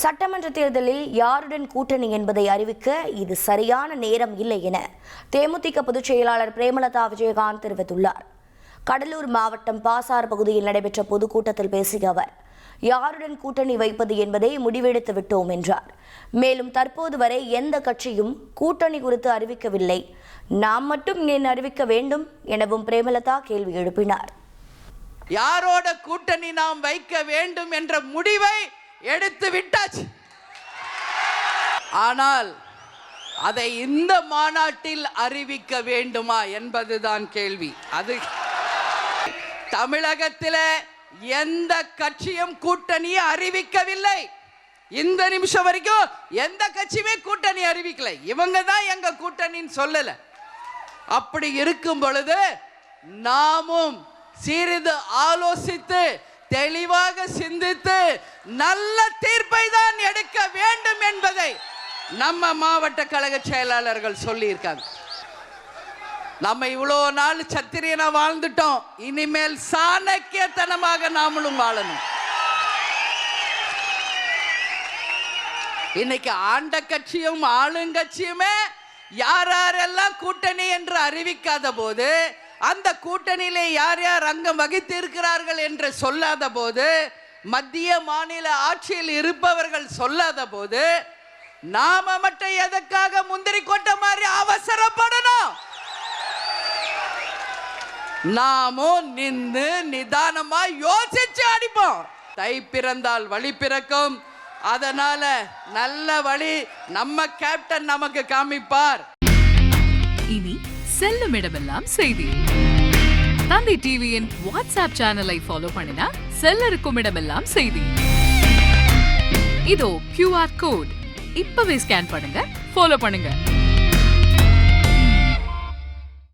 சட்டமன்ற தேர்தலில் யாருடன் கூட்டணி என்பதை அறிவிக்க இது சரியான நேரம் இல்லை என தேமுதிக பொதுச் செயலாளர் பிரேமலதா விஜயகாந்த் தெரிவித்துள்ளார். கடலூர் மாவட்டம் பாசார் பகுதியில் நடைபெற்ற பொதுக்கூட்டத்தில் பேசிய அவர், யாருடன் கூட்டணி வைப்பது என்பதை முடிவெடுத்து விட்டோம் என்றார். மேலும் தற்போது வரை எந்த கட்சியும் கூட்டணி குறித்து அறிவிக்கவில்லை, நாம் மட்டும் ஏன் அறிவிக்க வேண்டும் எனவும் பிரேமலதா கேள்வி எழுப்பினார். யாரோட கூட்டணி நாம் வைக்க வேண்டும் என்ற முடிவை எடுத்து விட்டாச்சு. ஆனால் அதை இந்த மாநாட்டில் அறிவிக்க வேண்டுமா என்பதுதான் கேள்வி. அது தமிழகத்தில் எந்த கட்சியும் கூட்டணியை அறிவிக்கவில்லை. இந்த நிமிஷம் வரைக்கும் எந்த கட்சியுமே கூட்டணி அறிவிக்கல. இவங்க தான் எங்க கூட்டணின்னு சொல்லல. அப்படி இருக்கும் பொழுது நாமும் சிறிது ஆலோசித்து தெளிவாக சிந்தித்து நல்ல தீர்ப்பை தான் எடுக்க வேண்டும் என்பதை நம்ம மாவட்ட கழக செயலாளர்கள் சொல்லியிருக்காங்க. நம்ம இவ்வளோ நாள் சத்திரியனா வாழ்ந்துட்டோம், இனிமேல் சாணக்கியத்தனமாக நாமளும் வாழணும். இன்னைக்கு ஆண்ட கட்சியும் ஆளுங்கட்சியுமே யார் யாரெல்லாம் கூட்டணி என்று அறிவிக்காத போது, அந்த கூட்டணியிலே யார் யார் அங்கம் வகித்து இருக்கிறார்கள் என்று சொல்லாத போது, மத்திய மாநில ஆட்சியில் இருப்பவர்கள் சொல்லாத போது, நாம மட்டும் எதற்காக முந்திரி கொட்ட மாதிரி அவசரப்படணும்? நாமும் நின்று நிதானமா யோசிச்சு அடிப்போம். தை பிறந்தால் வழி பிறக்கும். அதனால நல்ல வழி நம்ம கேப்டன் நமக்கு காமிப்பார். இனி செல்லும் இடமெல்லாம் செய்தி. தந்தி டிவியின் வாட்ஸ்அப் சேனலை ஃபாலோ பண்ணினா செல்ல இருக்கும் இடமெல்லாம் செய்தி. இதோ QR கோட் இப்பவே ஸ்கேன் பண்ணுங்க, ஃபாலோ பண்ணுங்க.